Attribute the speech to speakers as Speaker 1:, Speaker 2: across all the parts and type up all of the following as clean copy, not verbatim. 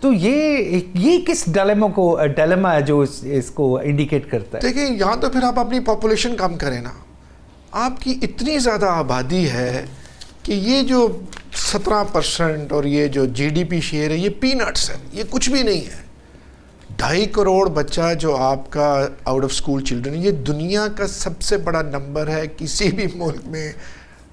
Speaker 1: تو یہ کس ڈیلیما ہے جو اس کو انڈیکیٹ کرتا ہے؟
Speaker 2: دیکھیں یہاں تو پھر آپ اپنی پاپولیشن کم کریں نا. آپ کی اتنی زیادہ آبادی ہے کہ یہ جو 17% اور یہ جو جی ڈی پی شیئر ہے یہ پی نٹس ہے, یہ کچھ بھی نہیں ہے. 2.5 کروڑ بچہ جو آپ کا آؤٹ آف اسکول چلڈرن, یہ دنیا کا سب سے بڑا نمبر ہے کسی بھی ملک میں.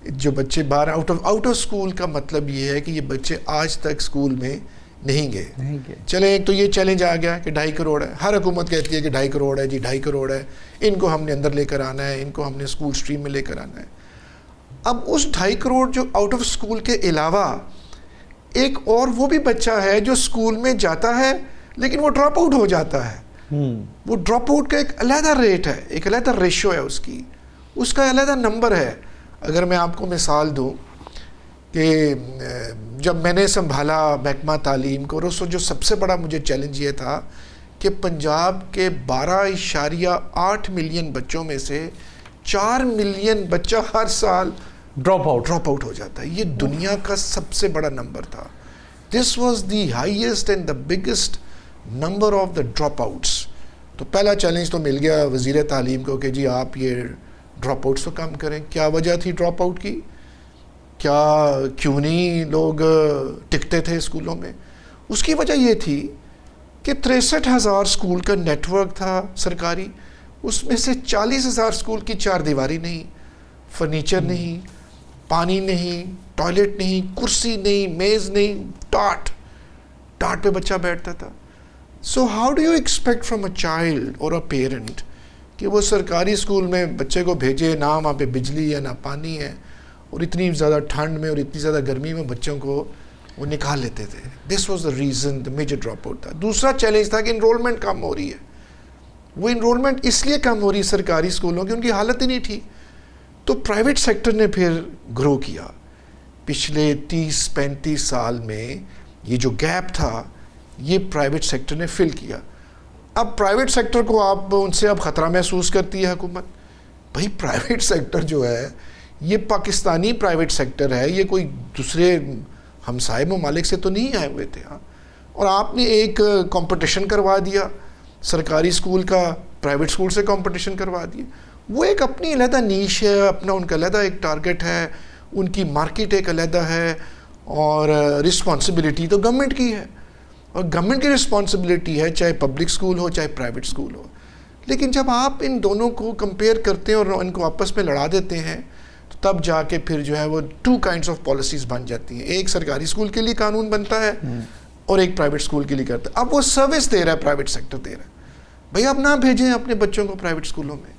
Speaker 2: جو بچے باہر آؤٹ آف اسکول کا مطلب یہ ہے کہ یہ بچے آج تک اسکول میں نہیں گئے. چلیں ایک تو یہ چیلنج آ گیا کہ 2.5 کروڑ ہے. ہر حکومت کہتی ہے کہ 2.5 کروڑ ہے جی, 2.5 کروڑ ہے, ان کو ہم نے اندر لے کر آنا ہے, ان کو ہم نے اسکول اسٹریم میں لے کر آنا ہے. اب اس 2.5 کروڑ جو آؤٹ آف اسکول کے علاوہ ایک اور وہ بھی بچہ ہے جو اسکول میں جاتا ہے لیکن وہ ڈراپ آؤٹ ہو جاتا ہے. وہ ڈراپ آؤٹ کا ایک علیحدہ ریٹ ہے, ایک علیحدہ ریشو ہے اس کا علیحدہ نمبر ہے. اگر میں آپ کو مثال دوں کہ جب میں نے سنبھالا محکمہ تعلیم کو, جو سب سے بڑا مجھے چیلنج یہ تھا کہ پنجاب کے 12.8 ملین بچوں میں سے 4 ملین بچہ ہر سال ڈراپ آؤٹ ہو جاتا ہے. یہ دنیا کا سب سے بڑا نمبر تھا. This was the highest and the biggest number of the drop outs. تو پہلا چیلنج تو مل گیا وزیر تعلیم کو کہ جی آپ یہ ڈراپ آؤٹس کو کم کریں. کیا وجہ تھی ڈراپ آؤٹ کی؟ کیوں نہیں لوگ ٹکتے تھے اسکولوں میں؟ اس کی وجہ یہ تھی کہ 63,000 اسکول کا نیٹ ورک تھا سرکاری, اس میں سے 40,000 اسکول کی چار دیواری نہیں, فرنیچر نہیں, پانی نہیں, ٹوائلٹ نہیں, کرسی نہیں, میز نہیں, ٹاٹ پہ بچہ بیٹھتا تھا. So how do you expect from a child اور اے پیرنٹ کہ وہ سرکاری اسکول میں بچے کو بھیجے, نہ وہاں پہ بجلی ہے نہ پانی ہے, اور اتنی زیادہ ٹھنڈ میں اور اتنی زیادہ گرمی میں بچوں کو وہ نکال لیتے تھے. This was the reason the major drop out تھا. دوسرا چیلنج تھا کہ انرولمنٹ کم ہو رہی ہے. وہ انرولمنٹ اس لیے کم ہو رہی ہے سرکاری اسکولوں کی, ان کی حالت ہی نہیں ٹھیک. تو پرائیویٹ سیکٹر نے پھر گرو کیا. پچھلے 30-35 سال میں یہ جو گیپ تھا یہ پرائیویٹ سیکٹر نے فل کیا. اب پرائیویٹ سیکٹر کو آپ ان سے اب خطرہ محسوس کرتی ہے حکومت. بھائی پرائیویٹ سیکٹر جو ہے یہ پاکستانی پرائیویٹ سیکٹر ہے, یہ کوئی دوسرے ہمسائے ممالک سے تو نہیں آئے ہوئے تھے. اور آپ نے ایک کمپٹیشن کروا دیا سرکاری اسکول کا, پرائیویٹ اسکول سے کمپٹیشن کروا دیا. وہ ایک اپنی علیحدہ نیش ہے, اپنا ان کا علیحدہ ایک ٹارگٹ ہے, ان کی مارکیٹ ایک علیحدہ ہے, اور رسپانسبلٹی تو گورنمنٹ کی ہے, اور گورنمنٹ کی رسپانسبلٹی ہے چاہے پبلک اسکول ہو چاہے پرائیویٹ اسکول ہو. لیکن جب آپ ان دونوں کو کمپیئر کرتے ہیں اور ان کو آپس میں لڑا دیتے ہیں تو تب جا کے پھر جو ہے وہ 2 kinds آف پالیسیز بن جاتی ہیں. ایک سرکاری اسکول کے لیے قانون بنتا ہے اور ایک پرائیویٹ اسکول کے لیے کرتا ہے. اب وہ سروس دے رہا ہے, پرائیویٹ سیکٹر دے رہا ہے. بھائی آپ نہ بھیجیں اپنے بچوں کو پرائیویٹ اسکولوں میں.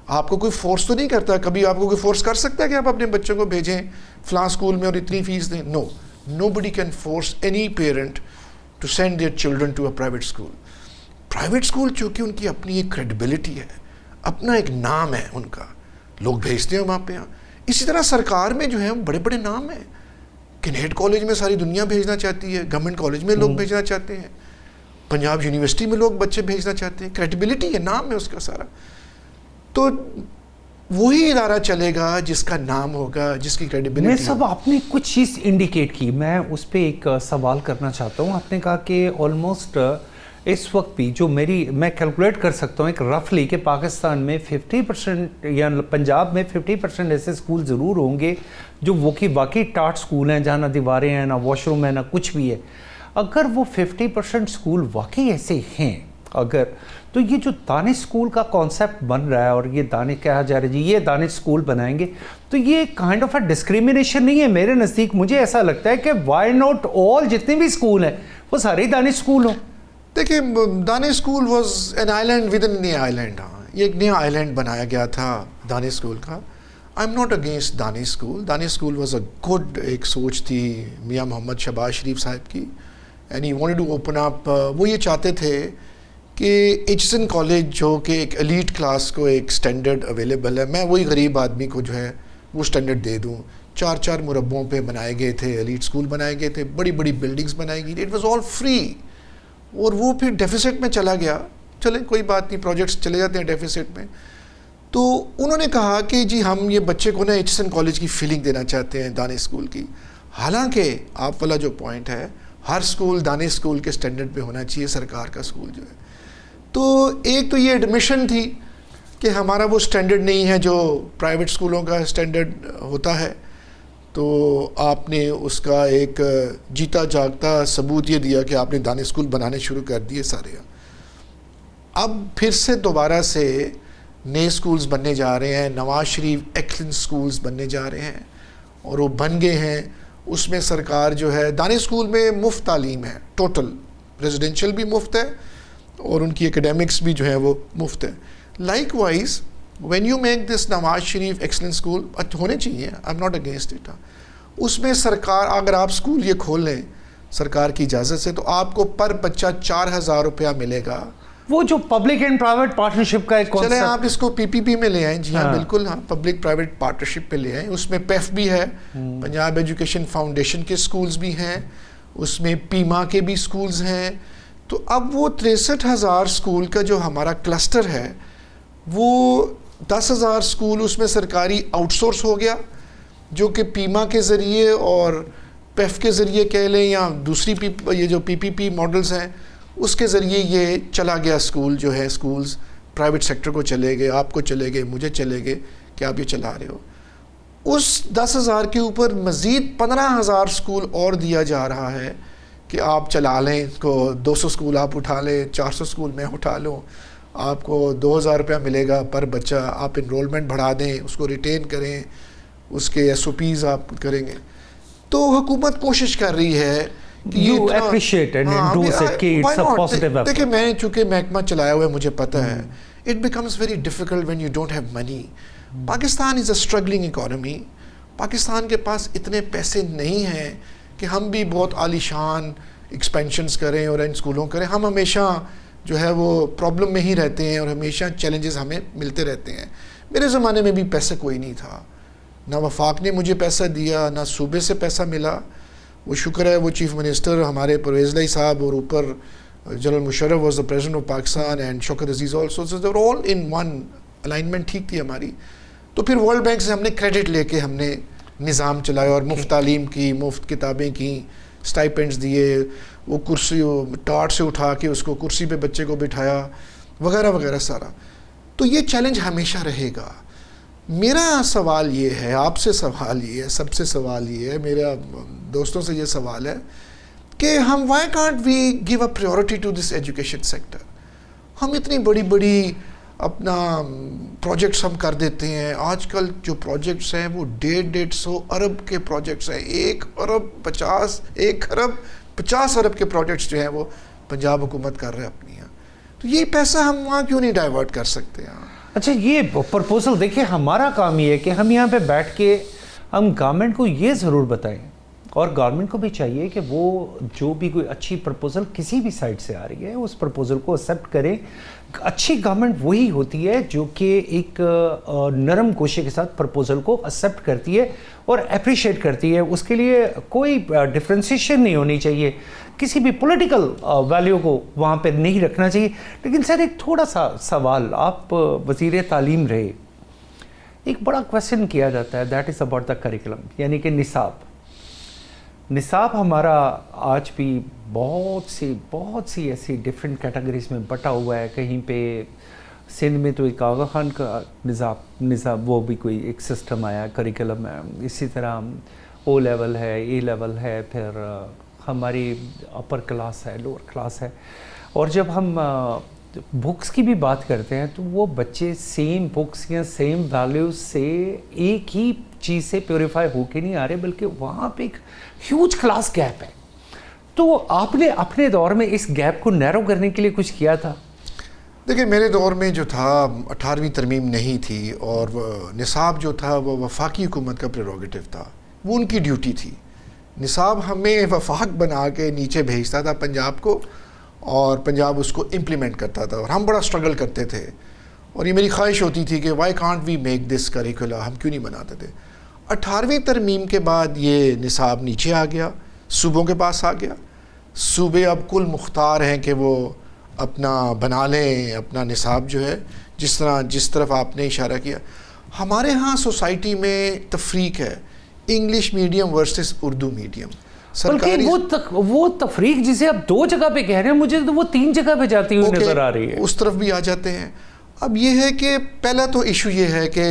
Speaker 2: آپ کو کوئی فورس تو نہیں کرتا, کبھی آپ کو کوئی فورس کر سکتا ہے کہ آپ اپنے بچوں کو بھیجیں فلاں اسکول میں اور اتنی فیس دیں؟ نو, nobody can force any parent to send their children to a private school. Private school چونکہ ان کی اپنی ایک کریڈیبلٹی ہے, اپنا ایک نام ہے ان کا, لوگ بھیجتے ہیں وہاں پہ. اسی طرح سرکار میں جو ہے بڑے بڑے نام ہیں. کینیڈ کالج میں ساری دنیا بھیجنا چاہتی ہے, گورنمنٹ کالج میں لوگ بھیجنا چاہتے ہیں, پنجاب یونیورسٹی میں لوگ بچے بھیجنا چاہتے ہیں. کریڈیبلٹی ہے, نام ہے اس کا سارا. تو وہی ادارہ چلے گا جس کا نام ہوگا, جس کی کریڈیبلٹی.
Speaker 1: میں صاحب آپ نے کچھ چیز انڈیکیٹ کی, میں اس پہ ایک سوال کرنا چاہتا ہوں. آپ نے کہا کہ آلموسٹ اس وقت بھی جو میں کیلکولیٹ کر سکتا ہوں ایک رفلی کہ پاکستان میں 50% یا پنجاب میں 50% ایسے اسکول ضرور ہوں گے جو واقعی ٹاٹ اسکول ہیں, جہاں نہ دیواریں ہیں, نہ واش روم ہے, نہ کچھ بھی ہے. اگر وہ 50% اسکول واقعی ایسے ہیں اگر, تو یہ جو دانش اسکول کا کانسیپٹ بن رہا ہے اور یہ دانش کہا جا رہا ہے جی یہ دانش اسکول بنائیں گے, تو یہ کائنڈ آف اے ڈسکریمنیشن نہیں ہے میرے نزدیک. مجھے ایسا لگتا ہے کہ وائی ناٹ آل جتنے بھی اسکول ہیں وہ سارے دانش اسکول ہوں.
Speaker 2: دیکھیں Danish school was an island with in a island. ہاں, یہ ایک نیا آئیلینڈ بنایا گیا تھا دانش اسکول کا. I am not against Danish school. Danish school was a good, ایک سوچ تھی میاں محمد شہباز شریف صاحب کی, and he wanted to open up. وہ یہ چاہتے تھے کہ ایچسن کالج جو کہ ایک ایلیٹ کلاس کو ایک اسٹینڈرڈ اویلیبل ہے, میں وہی غریب آدمی کو جو ہے وہ اسٹینڈرڈ دے دوں. 4 مربعوں پہ بنائے گئے تھے, ایلیٹ اسکول بنائے گئے تھے, بڑی بڑی بلڈنگس بنائی گئی, اٹ واز آل فری. اور وہ پھر ڈیفیسٹ میں چلا گیا. چلیں کوئی بات نہیں, پروجیکٹس چلے جاتے ہیں ڈیفیسٹ میں. تو انہوں نے کہا کہ جی ہم یہ بچے کو نا ایچسن کالج کی فیلنگ دینا چاہتے ہیں دانش اسکول کی. حالانکہ آپ والا جو پوائنٹ ہے, ہر اسکول دانے اسکول کے اسٹینڈرڈ پہ ہونا چاہیے سرکار کا اسکول جو ہے. تو ایک تو یہ ایڈمیشن تھی کہ ہمارا وہ اسٹینڈرڈ نہیں ہے جو پرائیویٹ اسکولوں کا اسٹینڈرڈ ہوتا ہے. تو آپ نے اس کا ایک جیتا جاگتا ثبوت یہ دیا کہ آپ نے دانے اسکول بنانے شروع کر دیے سارے. اب پھر سے دوبارہ سے نئے اسکولز بننے جا رہے ہیں, نواز شریف ایکسلنس اسکولز بننے جا رہے ہیں اور وہ بن گئے ہیں. اس میں سرکار جو ہے دانے اسکول میں مفت تعلیم ہے, ٹوٹل ریزیڈینشیل بھی مفت ہے اور ان کی اکیڈیمکس بھی جو ہے وہ مفت ہے. Likewise when you make this Nawaz Sharif excellence school, ہونے چاہیے, I am not against it, اس میں سرکار اگر آپ اسکول یہ کھول لیں سرکار کی اجازت سے تو آپ کو پر بچہ 4,000 روپیہ ملے گا.
Speaker 1: وہ جو پبلک اینڈ پرائیویٹ پارٹنرشپ کا ایک کانسیپٹ,
Speaker 2: چلیں آپ اس کو پی پی پی میں لے آئیں. جی ہاں بالکل, ہاں پبلک پرائیویٹ پارٹنرشپ پہ لے آئیں. اس میں پیف بھی ہے, پنجاب ایجوکیشن فاؤنڈیشن کے اسکولز بھی ہیں, اس میں پیما کے بھی اسکولز ہیں. تو اب وہ 63,000 اسکول کا جو ہمارا کلسٹر ہے وہ 10,000 اسکول اس میں سرکاری آؤٹ سورس ہو گیا, جو کہ پیما کے ذریعے اور پیف کے ذریعے کہہ لیں یا دوسری یہ جو پی پی پی ماڈلز ہیں اس کے ذریعے یہ چلا گیا. اسکول جو ہے اسکولز پرائیویٹ سیکٹر کو چلے گئے, آپ کو چلے گئے, مجھے چلے گئے کہ آپ یہ چلا رہے ہو. اس 10,000 کے اوپر مزید 15,000 اسکول اور دیا جا رہا ہے کہ آپ چلا لیں, کو 200 اسکول آپ اٹھا لیں, 400 اسکول میں اٹھا لوں, آپ کو 2,000 روپیہ ملے گا پر بچہ. آپ انرولمنٹ بڑھا دیں, اس کو ریٹین کریں, اس کے ایس او پیز آپ کریں گے. تو حکومت کوشش کر رہی ہے کہ
Speaker 1: you appreciate and endorse it کہ it's a positive effort.
Speaker 2: دیکھیں میں چونکہ محکمہ چلایا ہوا ہے مجھے پتہ ہے it becomes very difficult when you don't have money. Pakistan is a struggling economy. Pakistan کے پاس اتنے پیسے نہیں ہیں کہ ہم بھی بہت عالی شان ایکسپینشنز کریں اور ان اسکولوں کریں. ہم ہمیشہ جو ہے وہ پرابلم میں ہی رہتے ہیں اور ہمیشہ چیلنجز ہمیں ملتے رہتے ہیں. میرے زمانے میں بھی پیسے کوئی نہیں تھا, نہ وفاق نے مجھے پیسہ دیا نہ صوبے سے پیسہ ملا. وہ شکر ہے وہ چیف منسٹر ہمارے پرویز الہی صاحب اور اوپر general Musharraf was the president of Pakistan and Shaukat Aziz also, so they were all in one, alignment ٹھیک تھی ہماری. تو پھر ورلڈ بینک سے ہم نے کریڈٹ لے کے ہم نے نظام چلایا اور مفت تعلیم کی, مفت کتابیں کی, اسٹائپینڈز دیے, وہ کرسی ٹاٹ سے اٹھا کے اس کو کرسی پہ بچے کو بٹھایا وغیرہ وغیرہ سارا. تو یہ چیلنج ہمیشہ رہے گا. میرا سوال یہ ہے, آپ سے سوال یہ ہے, سب سے سوال یہ ہے, میرا دوستوں سے یہ سوال ہے کہ ہم why can't we give a priority to this education sector. ہم اتنی بڑی بڑی اپنا پروجیکٹس ہم کر دیتے ہیں. آج کل جو پروجیکٹس ہیں وہ 150 ارب کے پروجیکٹس ہیں. 1 ارب 50 ارب کے پروجیکٹس جو ہیں وہ پنجاب حکومت کر رہے ہیں اپنی یہاں. تو یہ پیسہ ہم وہاں کیوں نہیں ڈائیورٹ کر سکتے ہیں؟
Speaker 1: اچھا یہ پرپوزل دیکھیں, ہمارا کام یہ ہے کہ ہم یہاں پہ بیٹھ کے ہم گورنمنٹ کو یہ ضرور بتائیں اور گورنمنٹ کو بھی چاہیے کہ وہ جو بھی کوئی اچھی پرپوزل کسی بھی سائٹ سے آ رہی ہے اس پرپوزل کو ایکسیپٹ کریں. اچھی گورنمنٹ وہی ہوتی ہے جو کہ ایک نرم گوشے کے ساتھ پرپوزل کو ایکسیپٹ کرتی ہے اور اپریشیٹ کرتی ہے. اس کے لیے کوئی ڈفرینسیشن نہیں ہونی چاہیے, کسی بھی پولیٹیکل ویلیو کو وہاں پہ نہیں رکھنا چاہیے. لیکن سر ایک تھوڑا سا سوال, آپ وزیر تعلیم رہے, ایک بڑا کویسچن کیا جاتا ہے, that is about the curriculum, یعنی کہ نصاب ہمارا آج بھی بہت سی ایسی ڈفرینٹ کیٹیگریز میں بٹا ہوا ہے. کہیں پہ سندھ میں تو ایک آغا خان کا نصاب وہ بھی کوئی ایک سسٹم آیا, کریکولم ہے. اسی طرح او لیول ہے, اے لیول ہے, پھر ہماری اپر کلاس ہے, لوور کلاس ہے. اور جب ہم بکس کی بھی بات کرتے ہیں تو وہ بچے سیم بکس یا سیم ویلیوز سے ایک ہی چیز سے پیوریفائی ہو کے نہیں آ رہے, بلکہ وہاں پہ ایک ہیوج کلاس گیپ ہے. تو آپ نے اپنے دور میں اس گیپ کو نیرو کرنے کے لیے کچھ کیا تھا؟
Speaker 2: دیکھیں میرے دور میں جو تھا 18ویں ترمیم نہیں تھی اور نصاب جو تھا وہ وفاقی حکومت کا پریروگیٹو تھا, وہ ان کی ڈیوٹی تھی. نصاب ہمیں وفاق بنا کے نیچے بھیجتا تھا پنجاب کو اور پنجاب اس کو امپلیمنٹ کرتا تھا اور ہم بڑا اسٹرگل کرتے تھے. اور یہ میری خواہش ہوتی تھی کہ why can't we make this curricula, ہم کیوں نہیں بناتے تھے. 18ویں ترمیم کے بعد یہ نصاب نیچے آ گیا, صوبوں کے پاس آ گیا. صوبے اب کل مختار ہیں کہ وہ اپنا بنا لیں اپنا نصاب جو ہے, جس طرف آپ نے اشارہ کیا. ہمارے ہاں سوسائٹی میں تفریق ہے, English medium versus Urdu medium. سرکاری
Speaker 1: وہ تفریق جسے آپ 2 جگہ پہ کہہ رہے ہیں مجھے تو وہ 3 جگہ پہ جاتی ہوئی نظر آ رہی ہے.
Speaker 2: اس طرف بھی آ جاتے ہیں. اب یہ ہے کہ پہلا تو ایشو یہ ہے کہ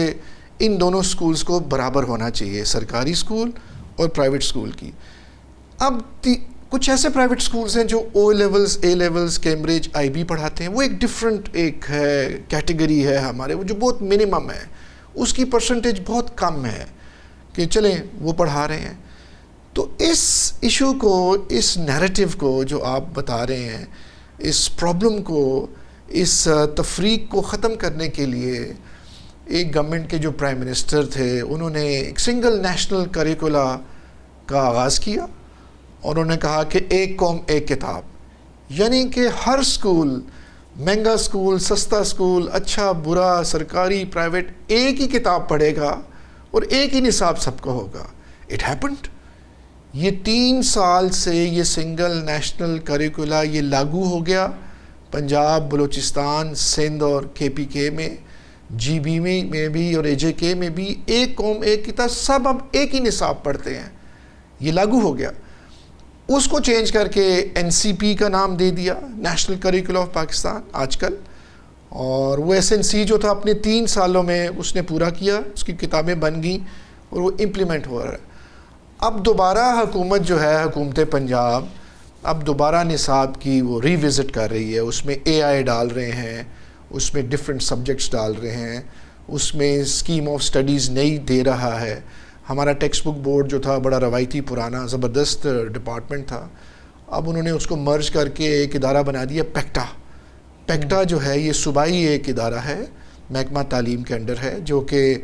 Speaker 2: ان دونوں سکولز کو برابر ہونا چاہیے, سرکاری سکول اور پرائیویٹ سکول کی. اب کچھ ایسے پرائیویٹ سکولز ہیں جو O levels, A levels, Cambridge, I B پڑھاتے ہیں, وہ ایک ڈفرینٹ ایک ہے کیٹیگری ہے ہمارے, وہ جو بہت منیمم ہے, اس کی پرسنٹیج بہت کم ہے کہ چلیں وہ پڑھا رہے ہیں. تو اس ایشو کو, اس نیریٹو کو جو آپ بتا رہے ہیں, اس پرابلم کو, اس تفریق کو ختم کرنے کے لیے ایک گورنمنٹ کے جو پرائم منسٹر تھے انہوں نے ایک سنگل نیشنل کریکولا کا آغاز کیا. اور انہوں نے کہا کہ ایک قوم ایک کتاب, یعنی کہ ہر سکول, مہنگا سکول, سستا سکول, اچھا برا, سرکاری پرائیویٹ, ایک ہی کتاب پڑھے گا اور ایک ہی نصاب سب کو ہوگا. It happened. یہ 3 سال سے یہ سنگل نیشنل کریکولا یہ لاگو ہو گیا پنجاب, بلوچستان, سندھ اور کے پی کے میں, جی بی میں بھی اور اے جے کے میں بھی. ایک قوم ایک کتاب, سب اب ایک ہی نصاب پڑھتے ہیں. یہ لاگو ہو گیا. اس کو چینج کر کے این سی پی کا نام دے دیا, نیشنل کریکولم آف پاکستان آج کل. اور وہ ایس این سی جو تھا اپنے 3 سالوں میں اس نے پورا کیا, اس کی کتابیں بن گئیں اور وہ امپلیمنٹ ہو رہا ہے. اب دوبارہ حکومت جو ہے, حکومت پنجاب, اب دوبارہ نصاب کی وہ ری وزٹ کر رہی ہے. اس میں اے آئی ڈال رہے ہیں, اس میں ڈفرینٹ سبجیکٹس ڈال رہے ہیں, اس میں اسکیم آف اسٹڈیز نئی دے رہا ہے. ہمارا ٹیکسٹ بک بورڈ جو تھا بڑا روایتی پرانا زبردست ڈپارٹمنٹ تھا, اب انہوں نے اس کو مرج کر کے ایک ادارہ بنا دیا پیکٹا. پیکٹا جو ہے یہ صوبائی ایک ادارہ ہے, محکمہ تعلیم کے انڈر ہے, جو کہ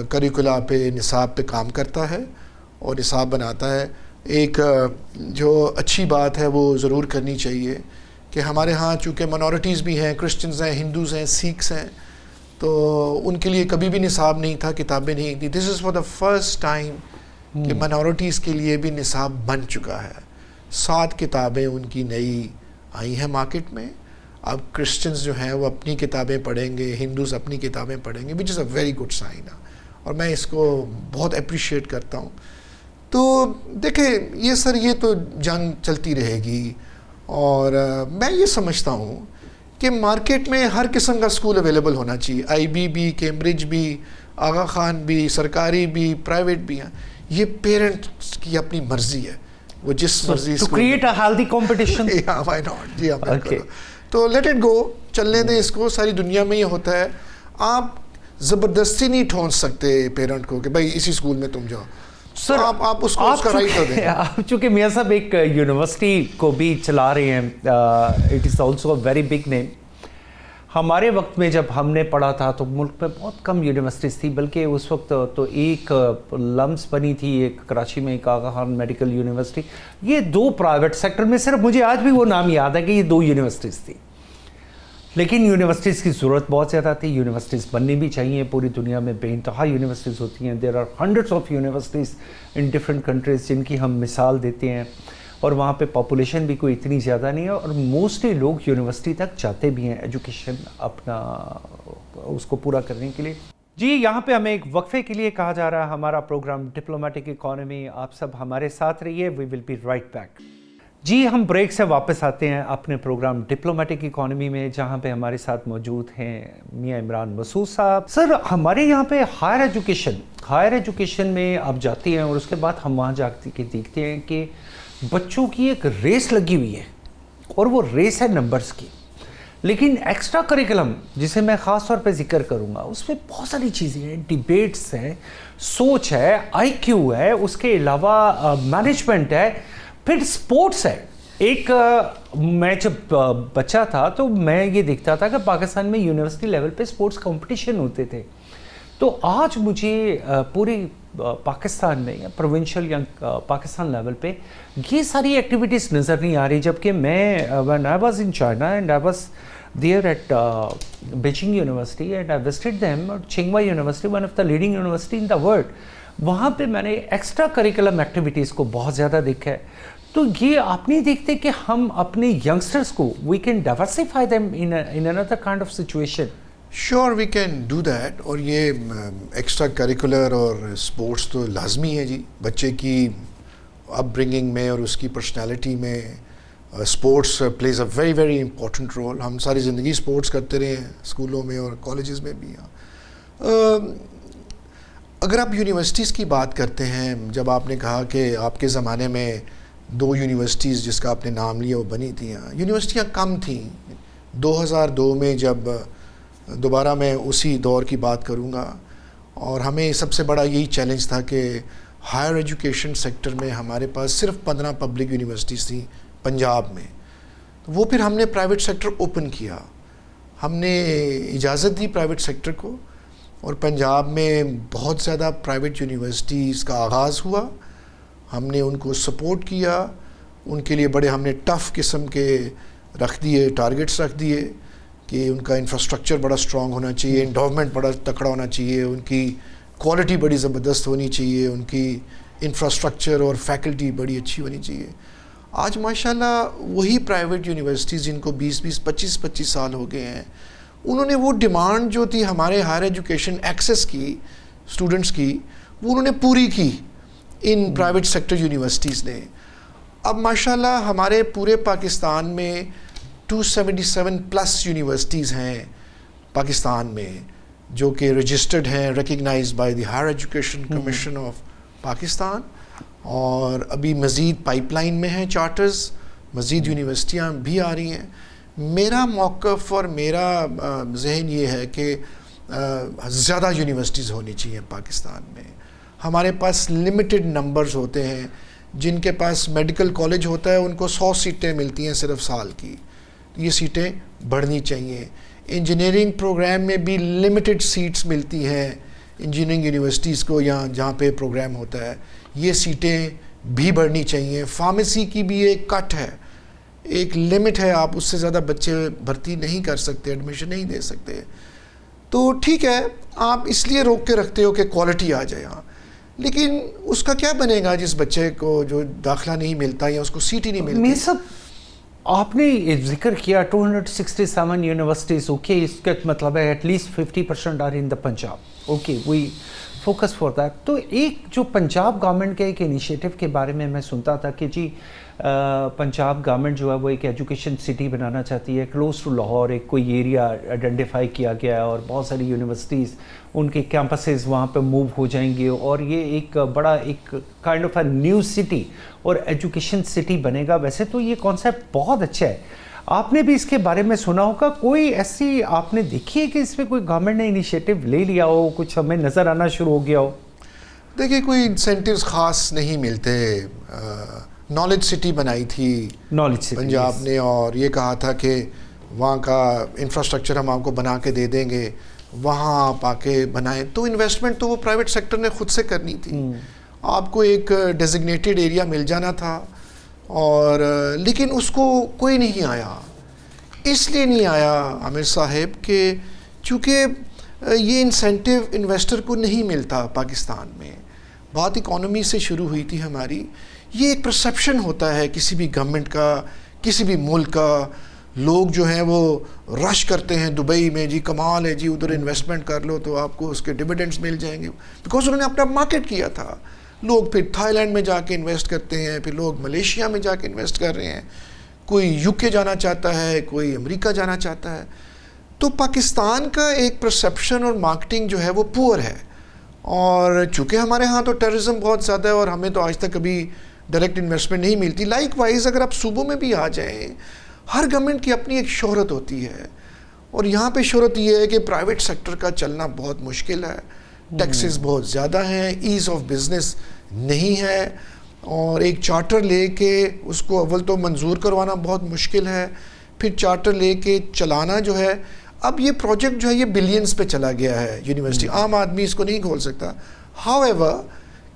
Speaker 2: کریکولا پہ, نصاب پہ کام کرتا ہے اور نصاب بناتا ہے. ایک جو اچھی بات ہے وہ ضرور کرنی چاہیے کہ ہمارے ہاں چونکہ منورٹیز بھی ہیں, کرسچنز ہیں, ہندوز ہیں, سکھس ہیں, تو ان کے لیے کبھی بھی نصاب نہیں تھا, کتابیں نہیں تھیں. This is for the first time کہ منورٹیز کے لیے بھی نصاب بن چکا ہے. 7 کتابیں ان کی نئی آئی ہیں مارکیٹ میں. اب کرسچنز جو ہیں وہ اپنی کتابیں پڑھیں گے, ہندوز اپنی کتابیں پڑھیں گے, وچ از اے ویری گڈ سائن. اور میں اس کو بہت اپریشیٹ کرتا ہوں. تو دیکھیں یہ سر, یہ تو جنگ چلتی رہے گی. اور میں یہ سمجھتا ہوں کہ مارکیٹ میں ہر قسم کا سکول اویلیبل ہونا چاہیے, آئی بی بھی, کیمبرج بھی, آغا خان بھی, سرکاری بھی, پرائیویٹ بھی ہیں. یہ پیرنٹس کی اپنی مرضی ہے, وہ جس مرضی
Speaker 1: to create a healthy competition.
Speaker 2: Yeah, why not? جی ہاں, تو لیٹ اٹ گو, چلنے دیں اس کو. ساری دنیا میں یہ ہوتا ہے. آپ زبردستی نہیں ٹھونس سکتے پیرنٹ کو کہ بھائی اسی سکول میں تم جاؤ.
Speaker 1: سر
Speaker 2: آپ اس کو اس کا رائٹ کر دیں.
Speaker 1: آپ چونکہ میاں صاحب ایک یونیورسٹی کو بھی چلا رہے ہیں, it is also a very big name. ہمارے وقت میں جب ہم نے پڑھا تھا تو ملک میں بہت کم یونیورسٹیز تھی, بلکہ اس وقت تو ایک لمس بنی تھی, ایک کراچی میں ایک آغا خان میڈیکل یونیورسٹی. یہ 2 پرائیویٹ سیکٹر میں, صرف مجھے آج بھی وہ نام یاد ہے کہ یہ 2 یونیورسٹیز تھی. لیکن یونیورسٹیز کی ضرورت بہت زیادہ تھی. یونیورسٹیز بننی بھی چاہیے, پوری دنیا میں بے انتہا یونیورسٹیز ہوتی ہیں. There are hundreds of universities in different countries جن کی ہم مثال دیتے ہیں, اور وہاں پہ پاپولیشن بھی کوئی اتنی زیادہ نہیں ہے, اور موسٹلی لوگ یونیورسٹی تک جاتے بھی ہیں ایجوکیشن اپنا اس کو پورا کرنے کے لیے. جی یہاں پہ ہمیں ایک وقفے کے لیے کہا جا رہا ہے. ہمارا پروگرام ڈپلومیٹک اکانومی, آپ سب ہمارے ساتھ رہیے, وی ول بی رائٹ بیک. جی ہم بریک سے واپس آتے ہیں اپنے پروگرام ڈپلومیٹک اکانومی میں, جہاں پہ ہمارے ساتھ موجود ہیں میاں عمران مسعود صاحب. سر ہمارے یہاں پہ ہائر ایجوکیشن میں آپ جاتے ہیں, اور اس کے بعد ہم وہاں جا کے دیکھتے ہیں کہ بچوں کی ایک ریس لگی ہوئی ہے, اور وہ ریس ہے نمبرز کی. لیکن ایکسٹرا کریکولم جسے میں خاص طور پہ ذکر کروں گا, اس میں بہت ساری چیزیں ہیں, ڈیبیٹس ہیں, سوچ ہے, آئی کیو ہے, اس کے علاوہ مینجمنٹ ہے, پھر سپورٹس ہے. ایک میں جب بچہ تھا تو میں یہ دیکھتا تھا کہ پاکستان میں یونیورسٹی لیول پہ سپورٹس کمپٹیشن ہوتے تھے. تو آج مجھے پوری پاکستان میں یا پروونشل یا پاکستان لیول پہ یہ ساری ایکٹیویٹیز نظر نہیں آ رہی. جبکہ میں when I was in China and I was there at Beijing University and I visited them, Tsinghua University, one of the leading university in the world. وہاں پہ میں نے ایکسٹرا کریکولم ایکٹیویٹیز کو بہت زیادہ دیکھا ہے. تو یہ آپ نہیں دیکھتے کہ ہم اپنے ینگسٹرز کو we can diversify them in another kind of situation.
Speaker 2: Sure, we can do that. اور یہ ایکسٹرا کریکولر اور اسپورٹس تو لازمی ہے جی. بچے کی اپ برنگنگ میں اور اس کی پرسنالٹی میں sports plays a very very important role. ہم ساری زندگی اسپورٹس کرتے رہے ہیں اسکولوں میں اور کالجز میں بھی. اگر آپ یونیورسٹیز کی بات کرتے ہیں, جب آپ نے کہا کہ آپ کے زمانے میں 2 یونیورسٹیز جس کا آپ نے نام لیا وہ بنی تھیں, یونیورسٹیاں کم تھیں. 2002 میں جب دوبارہ میں اسی دور کی بات کروں گا, اور ہمیں سب سے بڑا یہی چیلنج تھا کہ ہائر ایجوکیشن سیکٹر میں ہمارے پاس صرف 15 پبلک یونیورسٹیز تھیں پنجاب میں. وہ پھر ہم نے پرائیویٹ سیکٹر اوپن کیا, ہم نے اجازت دی پرائیویٹ سیکٹر کو, اور پنجاب میں بہت زیادہ پرائیویٹ یونیورسٹیز کا آغاز ہوا. ہم نے ان کو سپورٹ کیا, ان کے لیے بڑے ہم نے ٹف قسم کے رکھ دیے, ٹارگٹس رکھ دیے کہ ان کا انفراسٹرکچر بڑا اسٹرانگ ہونا چاہیے, انڈاومنٹ بڑا تکڑا ہونا چاہیے, ان کی کوالٹی بڑی زبردست ہونی چاہیے, ان کی انفراسٹرکچر اور فیکلٹی بڑی اچھی ہونی چاہیے. آج ماشاءاللہ وہی پرائیویٹ یونیورسٹیز جن کو 20-20 25-25 سال ہو گئے ہیں, انہوں نے وہ ڈیمانڈ جو تھی ہمارے ہائر ایجوکیشن ایکسیس کی اسٹوڈنٹس کی, وہ انہوں نے پوری کی ان پرائیویٹ سیکٹر یونیورسٹیز نے. اب ماشاءاللہ ہمارے پورے پاکستان میں 277 پلس یونیورسٹیز ہیں پاکستان میں, جو کہ رجسٹرڈ ہیں, recognised by the higher education commission of Pakistan, اور ابھی مزید پائپ لائن میں ہیں چارٹرز, مزید یونیورسٹیاں بھی آ رہی ہیں. میرا موقف اور میرا ذہن یہ ہے کہ زیادہ یونیورسٹیز ہونی چاہیے پاکستان میں. ہمارے پاس لمیٹڈ نمبرز ہوتے ہیں, جن کے پاس میڈیکل کالج ہوتا ہے ان کو 100 سیٹیں ملتی ہیں صرف سال کی, یہ سیٹیں بڑھنی چاہیے. انجینئرنگ پروگرام میں بھی لمیٹڈ سیٹس ملتی ہیں انجینئرنگ یونیورسٹیز کو, یہاں جہاں پہ پروگرام ہوتا ہے, یہ سیٹیں بھی بڑھنی چاہیے. فارمیسی کی بھی ایک کٹ ہے, ایک لمٹ ہے, آپ اس سے زیادہ بچے بھرتی نہیں کر سکتے, ایڈمیشن نہیں دے سکتے. تو ٹھیک ہے, آپ اس لیے روک کے رکھتے ہو کہ کوالٹی آ جائے, لیکن اس کا کیا بنے گا جس بچے کو جو داخلہ نہیں ملتا یا اس کو سیٹ ہی نہیں ملتی.
Speaker 1: میں سب آپ نے ذکر کیا 267 یونیورسٹیز, اوکے, اس کا مطلب ہے at least 50% are in the Punjab, okay, we focus for that. تو ایک جو پنجاب گورنمنٹ کے ایک انیشیٹو کے بارے میں سنتا تھا کہ جی پنجاب گورنمنٹ جو ہے وہ ایک ایجوکیشن سٹی بنانا چاہتی ہے کلوز ٹو لاہور, ایک کوئی ایریا آئیڈینٹیفائی کیا گیا ہے, اور بہت ساری یونیورسٹیز ان کے کیمپسز وہاں پہ موو ہو جائیں گے, اور یہ ایک بڑا ایک kind of a new city اور ایجوکیشن سٹی بنے گا. ویسے تو یہ کانسیپٹ بہت اچھا ہے, آپ نے بھی اس کے بارے میں سنا ہوگا. کوئی ایسی آپ نے دیکھی ہے کہ اس پہ کوئی گورنمنٹ نے انیشیٹو لے لیا ہو, کچھ ہمیں نظر آنا شروع ہو گیا ہو؟
Speaker 2: دیکھیے کوئی انسینٹیوز خاص نہیں ملتے. نالج سٹی بنائی تھی پنجاب نے, اور یہ کہا تھا کہ وہاں کا انفراسٹرکچر ہم آپ کو بنا کے دے دیں گے, وہاں آپ آ کے بنائیں. تو انویسٹمنٹ تو وہ پرائیویٹ سیکٹر نے خود سے کرنی تھی, آپ کو ایک ڈیزگنیٹڈ ایریا مل جانا تھا, اور لیکن اس کو کوئی نہیں آیا. اس لیے نہیں آیا عامر صاحب کہ چونکہ یہ انسینٹیو انویسٹر کو نہیں ملتا پاکستان میں. بات اکانومی سے شروع ہوئی تھی ہماری. یہ ایک پرسیپشن ہوتا ہے کسی بھی گورنمنٹ کا, کسی بھی ملک کا. لوگ جو ہیں وہ رش کرتے ہیں دبئی میں, جی کمال ہے جی, ادھر انویسٹمنٹ کر لو تو آپ کو اس کے ڈویڈنڈز مل جائیں گے, بیکاز انہوں نے اپنا مارکیٹ کیا تھا. لوگ پھر تھائی لینڈ میں جا کے انویسٹ کرتے ہیں, پھر لوگ ملیشیا میں جا کے انویسٹ کر رہے ہیں, کوئی یو کے جانا چاہتا ہے, کوئی امریکہ جانا چاہتا ہے. تو پاکستان کا ایک پرسیپشن اور مارکیٹنگ جو ہے وہ پور ہے, اور چونکہ ہمارے ہاں تو ٹیررزم بہت زیادہ ہے, اور ہمیں تو آج تک کبھی ڈائریکٹ انویسٹمنٹ نہیں ملتی. لائک وائز اگر آپ صوبوں میں بھی آ جائیں, ہر گورنمنٹ کی اپنی ایک شہرت ہوتی ہے, اور یہاں پہ شہرت یہ ہے کہ پرائیویٹ سیکٹر کا چلنا بہت مشکل ہے, ٹیکسز بہت زیادہ ہیں, ایز آف بزنس نہیں ہے, اور ایک چارٹر لے کے اس کو اول تو منظور کروانا بہت مشکل ہے, پھر چارٹر لے کے چلانا جو ہے. اب یہ پروجیکٹ جو ہے یہ بلینز پہ چلا گیا ہے یونیورسٹی, عام آدمی اس کو نہیں کھول سکتا. ہاؤ ایور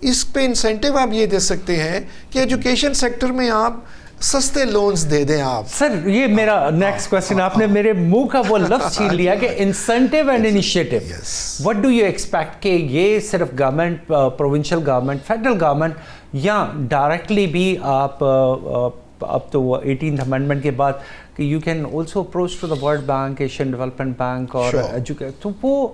Speaker 2: اس پہ انسینٹیو آپ یہ دے سکتے ہیں کہ ایجوکیشن سیکٹر میں آپ سستے لونز دے دیں. آپ
Speaker 1: سر یہ میرا نیکسٹ کویسچن, آپ نے میرے منہ کا وہ لفظ چھین لیا کہ incentive and initiative. What do you expect کہ یہ صرف government, provincial government, federal government, یا ڈائریکٹلی بھی آپ اب تو 18th امینڈمنٹ کے بعد کہ you can also approach to the world bank, Asian development bank اور تو وہ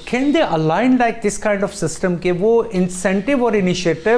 Speaker 1: can they align like this kind of system کہ وہ انسینٹیو اور initiative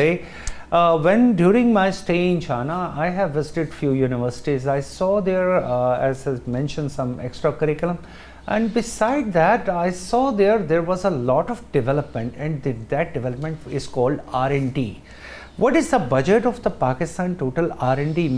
Speaker 1: way. When during my stay in China, I have visited few universities. I saw there, as I mentioned, some extra curriculum. And beside that, I saw there was a lot of development, and that development is called R&D. What is the budget of the Pakistan total R&D?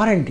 Speaker 1: R&D,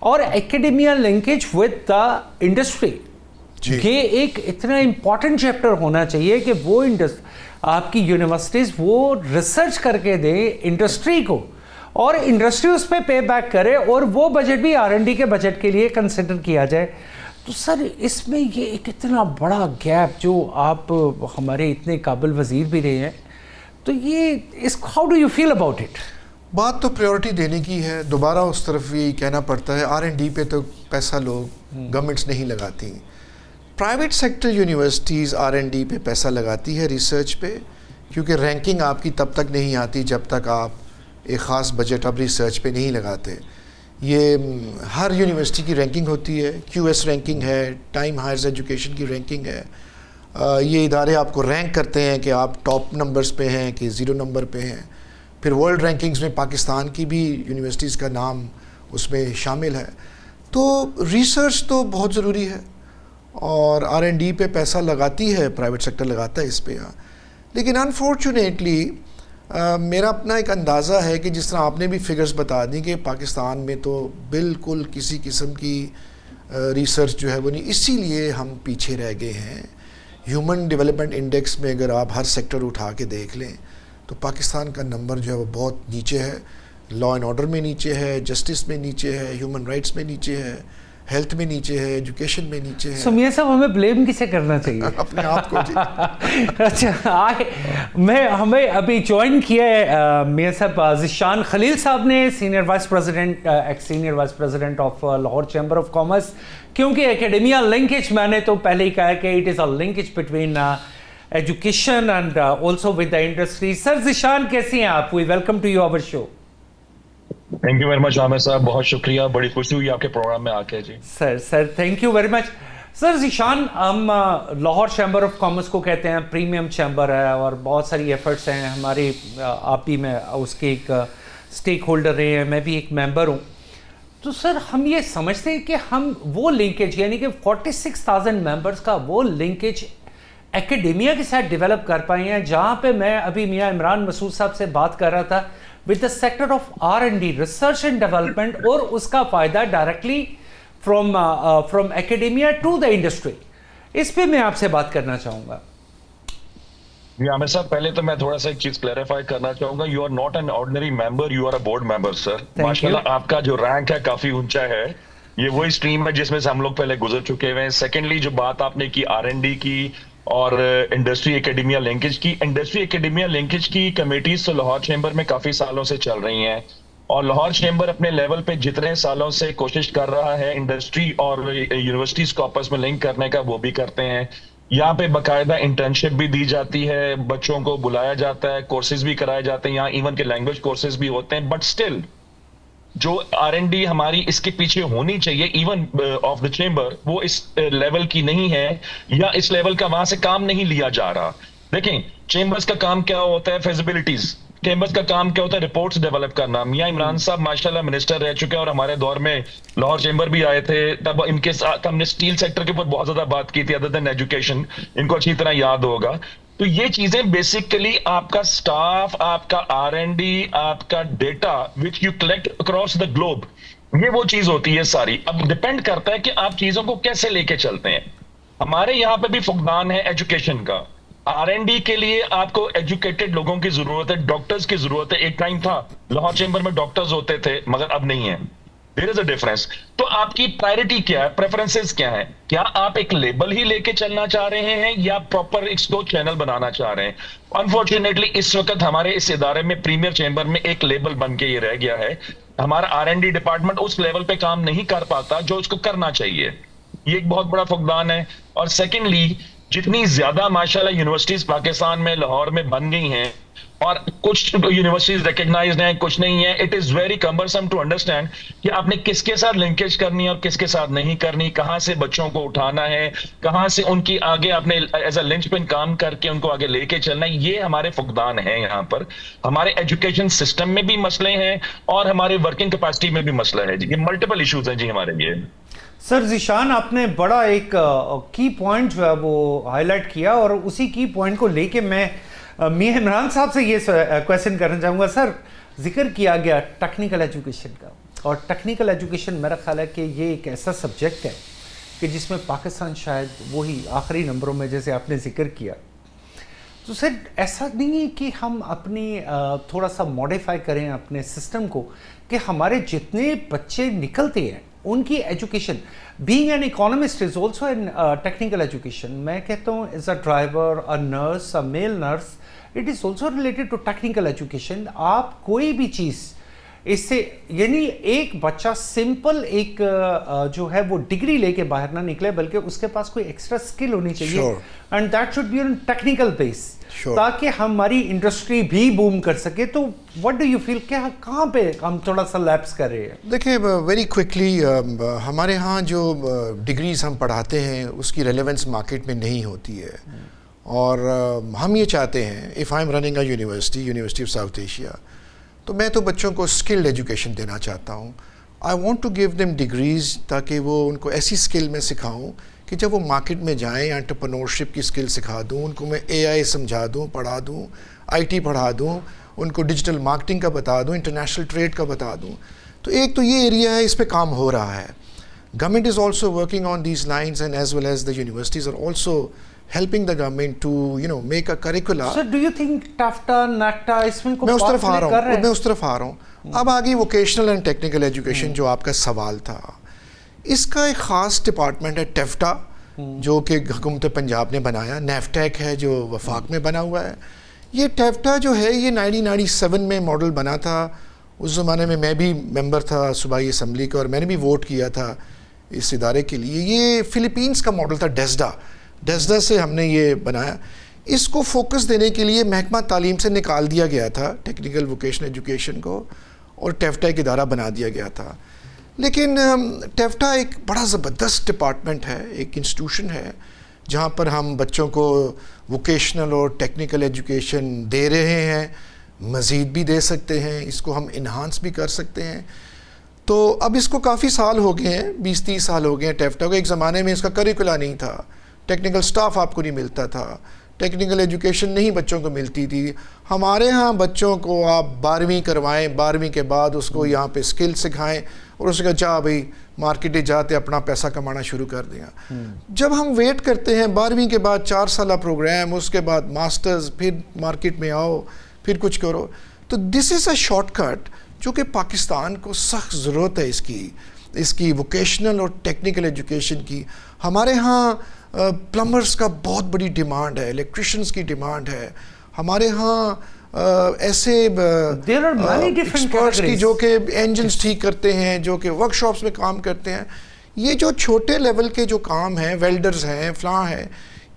Speaker 1: اور ایکیڈیمیا linkage with the industry. یہ ایک اتنا important chapter ہونا چاہیے کہ وہ آپ کی یونیورسٹیز وہ ریسرچ کر کے دیں انڈسٹری کو, اور انڈسٹری اس پہ پے بیک کرے, اور وہ بجٹ بھی R&D کے بجٹ کے لیے کنسیڈر کیا جائے. تو سر اس میں یہ ایک اتنا بڑا گیپ, جو آپ ہمارے اتنے قابل وزیر بھی رہے ہیں, تو یہ how do you feel about it?
Speaker 2: بات تو پریورٹی دینے کی ہے. دوبارہ اس طرف یہی کہنا پڑتا ہے R&D پہ تو پیسہ لوگ گورنمنٹس نہیں لگاتی. پرائیویٹ سیکٹر یونیورسٹیز R&D پہ پیسہ لگاتی ہے, ریسرچ پہ, کیونکہ رینکنگ آپ کی تب تک نہیں آتی جب تک آپ ایک خاص بجٹ اب ریسرچ پہ نہیں لگاتے. یہ ہر یونیورسٹی کی رینکنگ ہوتی ہے, QS رینکنگ ہے, ٹائم ہائرز ایجوکیشن کی رینکنگ ہے. یہ ادارے آپ کو رینک کرتے ہیں کہ آپ ٹاپ نمبرز پہ ہیں کہ 0 نمبر پہ ہیں. پھر ورلڈ رینکنگز میں پاکستان کی بھی یونیورسٹیز کا نام اس میں شامل ہے. تو ریسرچ تو بہت ضروری ہے, اور R&D پہ پیسہ لگاتی ہے, پرائیویٹ سیکٹر لگاتا ہے اس پہ. لیکن انفارچونیٹلی میرا اپنا ایک اندازہ ہے کہ جس طرح آپ نے بھی فگرز بتا دیں کہ پاکستان میں تو بالکل کسی قسم کی ریسرچ جو ہے وہ نہیں, اسی لیے ہم پیچھے رہ گئے ہیں. ہیومن ڈیولپمنٹ انڈیکس میں اگر آپ ہر سیکٹر اٹھا کے دیکھ لیں تو پاکستان کا نمبر جو ہے وہ بہت نیچے ہے. لا اینڈ آرڈر میں نیچے ہے, جسٹس میں نیچے ہے, ہیومن رائٹس میں نیچے ہے, ہیلتھ میں نیچے ہے, ایجوکیشن میں نیچے ہے.
Speaker 1: سمیہ صاحب ہمیں بلیم کسے کرنا چاہیے؟
Speaker 2: اپنے آپ کو.
Speaker 1: اچھا, ہمیں ابھی جوائن کیا ہے میاں صاحب ذیشان خلیل صاحب نے, senior vice president of Lahore chamber of commerce. کیونکہ ایکیڈیمیا لنکیج, میں نے تو پہلے ہی کہا کہ it is a linkage between education and also with the industry. Sir Zeeshan کیسی ہیں آپ؟ We welcome to you our show.
Speaker 3: Thank you very much Aamir sahab, بہت شکریہ, بڑی خوشی ہوئی آپ کے پروگرام میں آ کے. جی
Speaker 1: sir thank you very much. Sir Zeeshan, ہم لاہور چیمبر آف کامرس کو کہتے ہیں پریمیم چیمبر ہے, اور بہت ساری ایفرٹس ہیں ہماری, آپ بھی میں اس کے ایک اسٹیک ہولڈر رہے ہیں, میں بھی ایک ممبر ہوں. تو سر ہم یہ سمجھتے ہیں کہ ہم وہ لنکیج, یعنی کہ 46,000 ممبرس کا وہ لنکیج ایکیڈیمیا کے ساتھ ڈیولپ کر پائے ہیں, جہاں پہ میں ابھی میاں عمران مسعود صاحب سے بات کر رہا تھا with the sector of R&D, research and development, اور اس کا فائدہ directly from academia to the industry. اس پہ میں آپ سے بات کرنا چاہوں گا.
Speaker 3: جی عامر صاحب, پہلے تو میں تھوڑا سا ایک چیز کلیریفائی کرنا چاہوں گا. You are not an ordinary member, you are a board member. Sir ماشاء اللہ آپ کا جو رینک ہے کافی اونچا ہے. یہ وہی اسٹریم ہے جس میں سے ہم لوگ پہلے گزر چکے ہوئے ہیں. سیکنڈلی جو بات آپ نے کی R&D کی اور انڈسٹری ایکیڈیمیا لنکیج کی, انڈسٹری ایکیڈیمیا لنکیج کی کمیٹیز تو لاہور چیمبر میں کافی سالوں سے چل رہی ہیں, اور لاہور چیمبر اپنے لیول پہ جتنے سالوں سے کوشش کر رہا ہے انڈسٹری اور یونیورسٹیز کو آپس میں لنک کرنے کا, وہ بھی کرتے ہیں. یہاں پہ باقاعدہ انٹرنشپ بھی دی جاتی ہے, بچوں کو بلایا جاتا ہے, کورسز بھی کرائے جاتے ہیں, یہاں ایون کے لینگویج کورسز بھی ہوتے ہیں. بٹ اسٹل جو R&D ہماری اس کے پیچھے ہونی چاہیے ایون آف دا چیمبر, وہ اس لیول کی نہیں ہے, یا اس لیول کا وہاں سے کام نہیں لیا جا رہا. دیکھیں چیمبرز کا کام کیا ہوتا ہے, فیزیبلٹیز. چیمبرز کا کام کیا ہوتا ہے, رپورٹس ڈیولپ کرنا. میاں عمران صاحب ماشاءاللہ منسٹر رہ چکے ہیں, اور ہمارے دور میں لاہور چیمبر بھی آئے تھے, تب ان کے ساتھ ہم نے اسٹیل سیکٹر کے اوپر بہت زیادہ بات کی تھی, ادر دین ایجوکیشن, ان کو اچھی طرح یاد ہوگا. تو یہ چیزیں بیسیکلی آپ کا سٹاف, آپ کا R&D, آپ کا data which you collect across the globe, یہ وہ چیز ہوتی ہے ساری. اب ڈپینڈ کرتا ہے کہ آپ چیزوں کو کیسے لے کے چلتے ہیں. ہمارے یہاں پہ بھی فقدان ہے ایجوکیشن کا. R&D کے لیے آپ کو ایجوکیٹڈ لوگوں کی ضرورت ہے, ڈاکٹرز کی ضرورت ہے. ایک ٹائم تھا لاہور چیمبر میں ڈاکٹرز ہوتے تھے, مگر اب نہیں ہے. There is a difference. تو آپ کی پرائرٹی کیا ہے, پریفرنسز کیا ہیں؟ کیا آپ ایک لیبل ہی لے کے چلنا چاہ رہے ہیں, یا پراپر اس کو چینل بنانا چاہ رہے ہیں؟ انفارچونیٹلی اس وقت ہمارے اس ادارے میں پریمیئر چیمبر میں ایک لیبل بن کے یہ رہ گیا ہے. ہمارا R&D ڈپارٹمنٹ اس لیول پہ کام نہیں کر پاتا جو اس کو کرنا چاہیے. یہ ایک بہت بڑا فقدان ہے. اور سیکنڈلی جتنی زیادہ ماشاءاللہ یونیورسٹیز پاکستان میں لاہور میں بن گئی ہیں, اور کچھ یونیورسٹیز ریکگنائزڈ ہیں, کچھ نہیں ہیں, it is very cumbersome to understand کہ آپ نے کس کے ساتھ لنکیج کرنی ہے اور کس کے ساتھ نہیں کرنی, کہاں سے بچوں کو اٹھانا ہے, کہاں سے ان کی آگے آپ نے ایز اے لنچ پن کام کر کے ان کو آگے لے کے چلنا ہے. یہ ہمارے فقدان ہیں. یہاں پر ہمارے ایجوکیشن سسٹم میں بھی مسئلے ہیں, اور ہمارے ورکنگ کیپیسٹی میں بھی مسئلہ ہے. جی یہ ملٹیپل ایشوز ہیں جی ہمارے لیے.
Speaker 1: سر ذیشان, آپ نے بڑا ایک کی پوائنٹ جو ہے وہ ہائی لائٹ کیا, اور اسی کی پوائنٹ کو لے کے میں میاں عمران صاحب سے یہ کویسچن کرنا چاہوں گا. سر ذکر کیا گیا ٹیکنیکل ایجوکیشن کا, اور ٹیکنیکل ایجوکیشن میرا خیال ہے کہ یہ ایک ایسا سبجیکٹ ہے کہ جس میں پاکستان شاید وہی آخری نمبروں میں جیسے آپ نے ذکر کیا. تو سر ایسا نہیں ہے کہ ہم اپنی تھوڑا سا ماڈیفائی کریں اپنے سسٹم کو کہ ہمارے جتنے بچے نکلتے ہیں ان کی education being an economist is also an technical education. میں کہتا ہوں as a driver a nurse a male nurse it is also related to technical education. آپ کوئی بھی چیز اس سے یعنی ایک بچہ سمپل ایک جو ہے وہ ڈگری لے کے باہر نہ نکلے بلکہ اس کے پاس کوئی ایکسٹرا اسکل ہونی چاہیے and that should be on technical base تاکہ ہماری انڈسٹری بھی بوم کر سکے. تو وٹ ڈو یو فیل کہ کہاں پہ ہم تھوڑا سا لیپس کر رہے ہیں؟
Speaker 2: دیکھیں ویری کوئکلی ہمارے ہاں جو ڈگریز ہم پڑھاتے ہیں اس کی ریلیونس مارکیٹ میں نہیں ہوتی ہے اور ہم یہ چاہتے ہیں if I am running a university of south Asia تو میں تو بچوں کو اسکلڈ ایجوکیشن دینا چاہتا ہوں. I want to give them degrees تاکہ وہ ان کو ایسی اسکل میں سکھاؤں کہ جب وہ مارکیٹ میں جائیں انٹرپرنورشپ کی اسکل سکھا دوں, ان کو میں اے آئی سمجھا دوں, پڑھا دوں, آئی ٹی پڑھا دوں, ان کو ڈیجیٹل مارکیٹنگ کا بتا دوں, انٹرنیشنل ٹریڈ کا بتا دوں. تو ایک تو یہ ایریا ہے, اس پہ کام ہو رہا ہے. Government is also working on these lines and as well as the universities are also helping the government to make a curricula.
Speaker 1: So do you think TAFTA, NACTA اس میں
Speaker 2: میں اس طرف آ رہا ہوں. اب آگے ووکیشنل اینڈ ٹیکنیکل ایجوکیشن جو آپ کا سوال تھا, اس کا ایک خاص ڈپارٹمنٹ ہے ٹیفٹا جو کہ حکومت پنجاب نے بنایا. نیفٹیک ہے جو وفاق میں بنا ہوا ہے. یہ ٹیفٹا جو ہے یہ 1997 میں ماڈل بنا تھا. اس زمانے میں بھی ممبر تھا صوبائی اسمبلی کا اور میں نے بھی ووٹ کیا تھا اس ادارے کے لیے. یہ فلپینس کا ماڈل تھا, ڈیزڈا سے ہم نے یہ بنایا. اس کو فوکس دینے کے لیے محکمہ تعلیم سے نکال دیا گیا تھا ٹیکنیکل ووکیشنل ایجوکیشن کو اور ٹیفٹا ایک ادارہ بنا دیا گیا تھا. لیکن ٹیفٹا ایک بڑا زبردست ڈپارٹمنٹ ہے, ایک انسٹیٹیوشن ہے جہاں پر ہم بچوں کو ووکیشنل اور ٹیکنیکل ایجوکیشن دے رہے ہیں, مزید بھی دے سکتے ہیں, اس کو ہم انہانس بھی کر سکتے ہیں. تو اب اس کو کافی سال ہو گئے ہیں, 20-30 سال ہو گئے ہیں ٹیفٹا کو. ایک زمانے میں اس کا کریکولا نہیں تھا, ٹیکنیکل سٹاف آپ کو نہیں ملتا تھا, ٹیکنیکل ایجوکیشن نہیں بچوں کو ملتی تھی. ہمارے ہاں بچوں کو آپ 12ویں کروائیں, 12ویں کے بعد اس کو یہاں پہ اسکل سکھائیں اور اس کا جا بھائی مارکیٹیں جاتے اپنا پیسہ کمانا شروع کر دیا. جب ہم ویٹ کرتے ہیں 12ویں کے بعد 4 سالہ پروگرام, اس کے بعد ماسٹرز, پھر مارکیٹ میں آؤ, پھر کچھ کرو, تو دس از اے شارٹ کٹ جو کہ پاکستان کو سخت ضرورت ہے اس کی ووکیشنل اور ٹیکنیکل ایجوکیشن کی. ہمارے ہاں پلمبرز کا بہت بڑی ڈیمانڈ ہے, الیکٹریشنز کی ڈیمانڈ ہے. ہمارے ہاں ایسے ایکسپرٹس کی جو کہ انجنز ٹھیک کرتے ہیں, جو کہ ورک شاپس میں کام کرتے ہیں. یہ جو چھوٹے لیول کے جو کام ہیں, ویلڈرز ہیں, فلاں ہیں,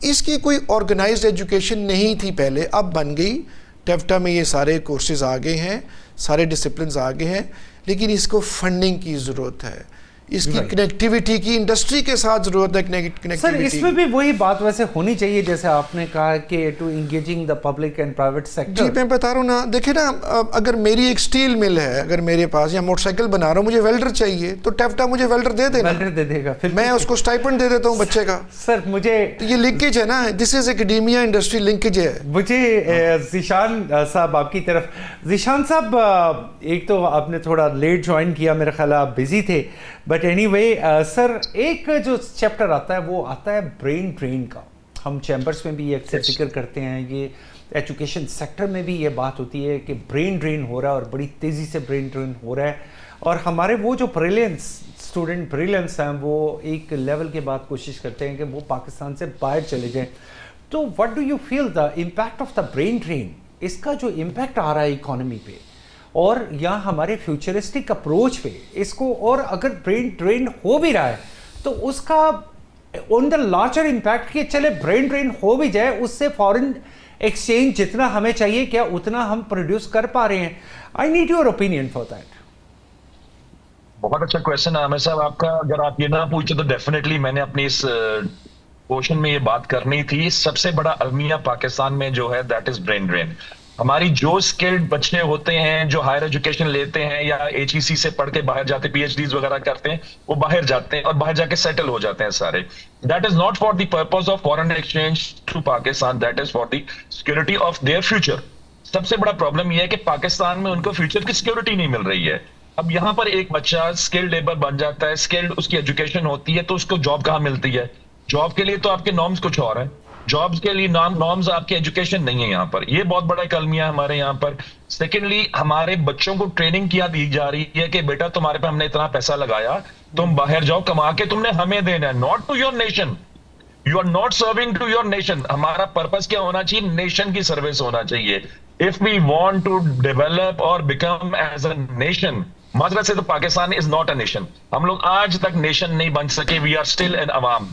Speaker 2: اس کی کوئی آرگنائزڈ ایجوکیشن نہیں تھی پہلے, اب بن گئی. ٹیفٹا میں یہ سارے کورسز آگے ہیں, سارے ڈسپلنز آگے ہیں, لیکن اس کو فنڈنگ کی ضرورت ہے, اس کی کنیکٹیوٹی کی انڈسٹری کے ساتھ ضرورت ہے کنیکٹیوٹی.
Speaker 1: سر اس میں بھی وہی بات ویسے ہونی چاہیے جیسے آپ نے کہا کہ to engaging the public and private sector.
Speaker 2: جی میں بتا رہا ہوں نا, دیکھیں نا, اگر میری ایک اسٹیل مل ہے, اگر میرے پاس یا موٹر سائیکل بنا رہا ہوں, مجھے ویلڈر چاہیے تو ٹیفٹا مجھے ویلڈر دے دینا,
Speaker 1: ویلڈر دے دے گا, پھر
Speaker 2: میں اس کو اسٹائپنڈ دے دیتا ہوں بچے کا.
Speaker 1: سر مجھے
Speaker 2: یہ لنکیج ہے نا, دس از اکیڈیمیا انڈسٹری لنکیج ہے.
Speaker 1: مجھے ذیشان صاحب آپ کی طرف. ذیشان صاحب ایک تو آپ نے تھوڑا لیٹ جوائن کیا, میرا خیال آپ بزی تھے, بٹ اینی وے سر ایک جو چیپٹر آتا ہے وہ آتا ہے برین ڈرین کا. ہم چیمبرز میں بھی یہ اکثر ذکر کرتے ہیں, یہ ایجوکیشن سیکٹر میں بھی یہ بات ہوتی ہے کہ برین ڈرین ہو رہا ہے اور بڑی تیزی سے برین ڈرین ہو رہا ہے, اور ہمارے وہ جو اسٹوڈنٹ بریلینس ہیں وہ ایک لیول کے بعد کوشش کرتے ہیں کہ وہ پاکستان سے باہر چلے جائیں. تو what do you feel the impact of the brain drain, اس کا جو امپیکٹ آ رہا ہے اکانومی پہ اور یا ہمارے فیوچرسٹک اپروچ پہ اس کو, اور اگر برین ڈرین ہو بھی رہا ہے تو اس کا آن دا لارجر امپیکٹ کہ چلے برین ڈرین ہو بھی جائے, اس سے فارن ایکسچینج جتنا ہمیں چاہیے کیا اتنا ہم پروڈیوس کر پا رہے ہیں؟ I need your opinion for that.
Speaker 3: بہت اچھا کویشچن ہے عامر صاحب آپ کا. اگر آپ یہ نہ پوچھے تو ڈیفینیٹلی میں نے اپنی اس پورشن میں یہ بات کرنی تھی. سب سے بڑا المیہ پاکستان میں جو ہے دیٹ از برین ڈرین. ہماری جو اسکلڈ بچے ہوتے ہیں جو ہائر ایجوکیشن لیتے ہیں یا ایچ ای سی سے پڑھ کے باہر جاتے, پی ایچ ڈیز وغیرہ کرتے ہیں, وہ باہر جاتے ہیں اور باہر جا کے سیٹل ہو جاتے ہیں سارے. That is not for the purpose of foreign exchange to Pakistan, that is for the security of their future. سب سے بڑا پرابلم یہ ہے کہ پاکستان میں ان کو فیوچر کی سیکورٹی نہیں مل رہی ہے. اب یہاں پر ایک بچہ اسکلڈ لیبر بن جاتا ہے, اسکلڈ اس کی ایجوکیشن ہوتی ہے, تو اس کو جاب کہاں ملتی ہے؟ جاب کے لیے تو آپ کے نارمز کچھ اور ہیں, جابز کے لیے نارمز آپ کی ایجوکیشن نہیں ہے یہاں پر. یہ بہت بڑا ایک المیہ ہے ہمارے یہاں پر. سیکنڈلی, ہمارے بچوں کو ٹریننگ کیا دی جا رہی ہے کہ بیٹا تمہارے پہ ہم نے اتنا پیسہ لگایا, تم باہر جاؤ کما کے تم نے ہمیں دینا ہے, not to your nation. You are not serving to your nation. ہمارا پرپز کیا ہونا چاہیے؟ نیشن کی سروس ہونا چاہیے. If we want to develop اور بیکم ایز اے نیشن, معذرت سے تو Pakistan is not a nation. ہم لوگ آج تک نیشن نہیں بن سکے. وی آر اسٹل این عوام.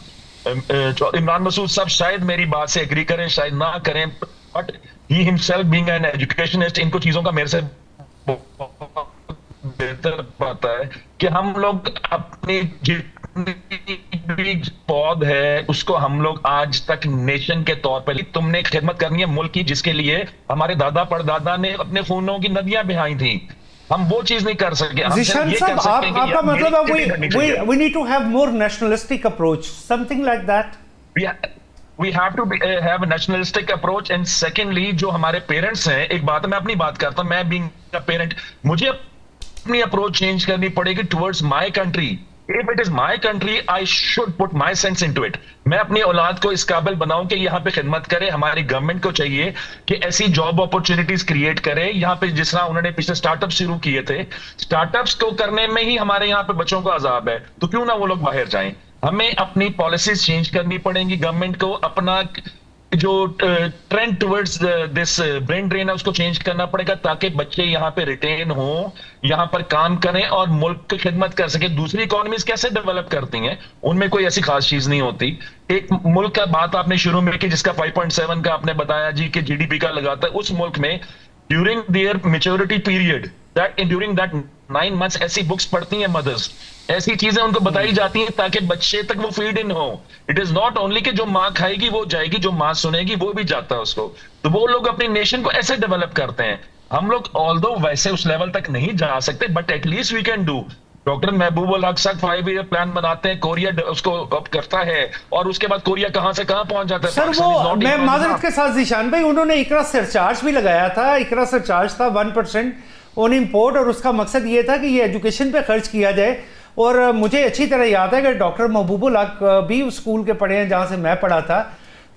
Speaker 3: عمران مسعود صاحب شاید میری بات سے ایگری کریں, شاید نہ کریں, but he himself being an educationist ان کو چیزوں کا میرے سے بہتر پتا ہے کہ ہم لوگ اپنی جتنی بھی پود ہے اس کو ہم لوگ آج تک نیشن کے طور پر, تم نے خدمت کرنی ہے ملک کی جس کے لیے ہمارے دادا پردادا نے اپنے خونوں کی ندیاں بہائی تھیں, ہم وہ چیز نہیں کر سکے.
Speaker 1: ذیشان صاحب, آپ کا مطلب ہے we need to have more nationalistic approach, something like that.
Speaker 3: We have to have a nationalistic approach. And secondly, جو ہمارے پیرنٹس ہیں, ایک بات میں اپنی بات کرتا ہوں, میں being a parent, مجھے اپنی اپروچ چینج کرنی پڑے گی towards my country. If it is my country, I should put my sense into it. میں اپنی اولاد کو اس قابل بناؤں کہ یہاں پہ خدمت کرے. ہماری گورنمنٹ کو چاہیے کہ ایسی جاب اپورچونیٹیز کریٹ کرے یہاں پہ, جس طرح انہوں نے پچھلے اسٹارٹ اپ شروع کیے تھے. اسٹارٹ اپس کو کرنے میں ہی ہمارے یہاں پہ بچوں کو عذاب ہے, تو کیوں نہ وہ لوگ باہر جائیں. ہمیں اپنی پالیسیز چینج کرنی پڑیں گی. گورنمنٹ کو اپنا جو trend towards this brain drain ہے اس کو چینج کرنا پڑے گا, تاکہ بچے یہاں پہ ریٹین ہوں, یہاں پر کام کریں اور ملک کی خدمت کر سکیں. دوسری اکانومیز کیسے ڈیولپ کرتی ہیں, ان میں کوئی ایسی خاص چیز نہیں ہوتی. ایک ملک کا بات آپ نے شروع میں کی جس کا 5.7 کا آپ نے بتایا جی کہ GDP کا لگاتا ہے, اس ملک میں during their maturity period, during that 9 months ایسی بکس پڑھتی ہیں مدرس, ایسی چیزیں ان کو بتائی جاتی ہیں تاکہ بچے تک وہ fade in who. It is not only کہ جو ماں کھائے گی وہ جائے گی, جو ماں سنے گی وہ بھی جاتا ہے اس کو. تو وہ لوگ اپنی نیشن کو ایسے ڈیولپ کرتے ہیں. ہم لوگ آلدو ویسے اس لیول تک نہیں جا سکتے, but at least we can do. Doctor Mahbub ul Haq صاحب 5-year پلان بناتے ہیں, کوریا اس کو اب کرتا ہے, اور اس کے بعد کوریا کہاں سے کہاں پہنچ جاتا ہے.
Speaker 1: سر وہ میں معذرت کے ساتھ ذیشان بھائی, انہوں نے اقرا سرچارج بھی لگایا تھا. اقرا سرچارج تھا 1% آن امپورٹ, اور اس کا مقصد یہ تھا کہ یہ ایجوکیشن پہ خرچ کیا جائے. اور مجھے اچھی طرح یاد ہے کہ ڈاکٹر محبوب الحق بھی اس اسکول کے پڑھے ہیں جہاں سے میں پڑھا تھا.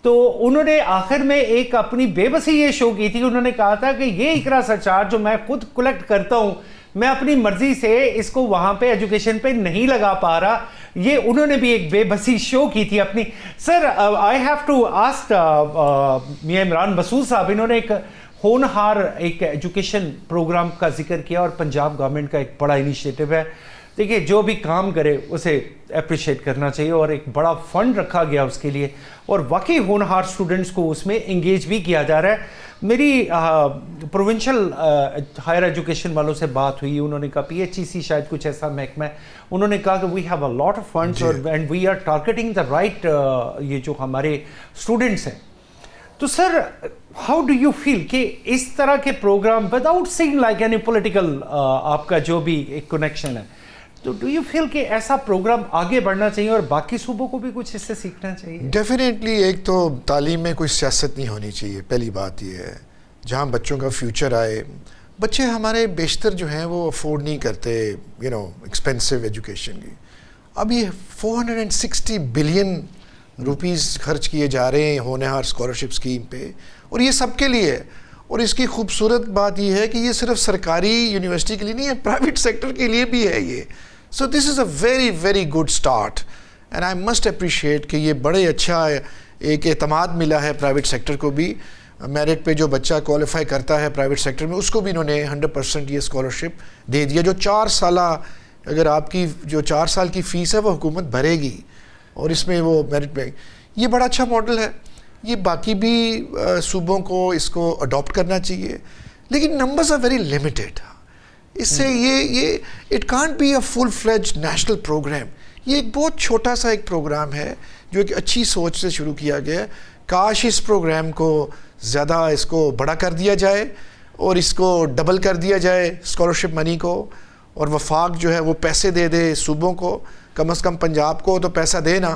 Speaker 1: تو انہوں نے آخر میں ایک اپنی بے بسی یہ شو کی تھی. انہوں نے کہا تھا کہ یہ اقرا سرچارج جو میں خود کلیکٹ کرتا ہوں, میں اپنی مرضی سے اس کو وہاں پہ ایجوکیشن پہ نہیں لگا پا رہا. یہ انہوں نے بھی ایک بے بسی شو کی تھی اپنی. سر آئی ہیو ٹو آسک میاں عمران مسعود صاحب, انہوں نے ایک ہونہار ایک ایجوکیشن پروگرام کا ذکر کیا, اور پنجاب گورنمنٹ کا ایک بڑا انیشیٹو ہے. دیکھیے جو بھی کام کرے اسے اپریشیٹ کرنا چاہیے, اور ایک بڑا فنڈ رکھا گیا اس کے لیے, اور واقعی ہونہار اسٹوڈنٹس کو اس میں انگیج بھی کیا جا رہا ہے. میری پروونشل ہائر ایجوکیشن والوں سے بات ہوئی, انہوں نے کہا PHEC شاید کچھ ایسا محکمہ ہے, انہوں نے کہا کہ we have a lot of funds and we are targeting the right, یہ جو ہمارے اسٹوڈنٹس ہیں. تو sir how do you feel کہ اس طرح کے programme without saying like any political آپ کا جو بھی ایک کنیکشن ہے, تو ڈو یو فیل کہ ایسا پروگرام آگے بڑھنا چاہیے اور باقی صوبوں کو بھی کچھ اس سے سیکھنا چاہیے؟
Speaker 2: ڈیفینیٹلی. ایک تو تعلیم میں کوئی سیاست نہیں ہونی چاہیے, پہلی بات یہ ہے. جہاں بچوں کا فیوچر آئے. بچے ہمارے بیشتر جو ہیں وہ افورڈ نہیں کرتے ایکسپینسو ایجوکیشن کی. اب یہ 460 بلین روپیز خرچ کیے جا رہے ہیں ہونہار اسکالرشپ اسکیم پہ, اور یہ سب کے لیے ہے. اور اس کی خوبصورت بات یہ ہے کہ یہ صرف سرکاری یونیورسٹی کے لیے نہیں ہے, پرائیویٹ سیکٹر کے لیے بھی ہے یہ. So this is a very very good start, and I must appreciate کہ یہ بڑے اچھا ایک اعتماد ملا ہے پرائیویٹ سیکٹر کو بھی. میرٹ پہ جو بچہ کوالیفائی کرتا ہے پرائیویٹ سیکٹر میں, اس کو بھی انہوں نے 100% یہ اسکالرشپ دے دیا. جو 4 سالہ اگر آپ کی جو 4 سال کی فیس ہے وہ حکومت بھرے گی, اور اس میں وہ میرٹ پہ, یہ بڑا اچھا ماڈل ہے. یہ باقی بھی صوبوں کو اس کو اڈاپٹ کرنا چاہیے, لیکن نمبرز آر ویری لمیٹیڈ. اس سے یہ it can't be a full fledge national programme. یہ ایک بہت چھوٹا سا ایک پروگرام ہے جو ایک اچھی سوچ سے شروع کیا گیا ہے. کاش اس پروگرام کو زیادہ اس کو بڑا کر دیا جائے اور اس کو ڈبل کر دیا جائے اسکالرشپ منی کو, اور وفاق جو ہے وہ پیسے دے دے صوبوں کو, کم از کم پنجاب کو تو پیسہ دینا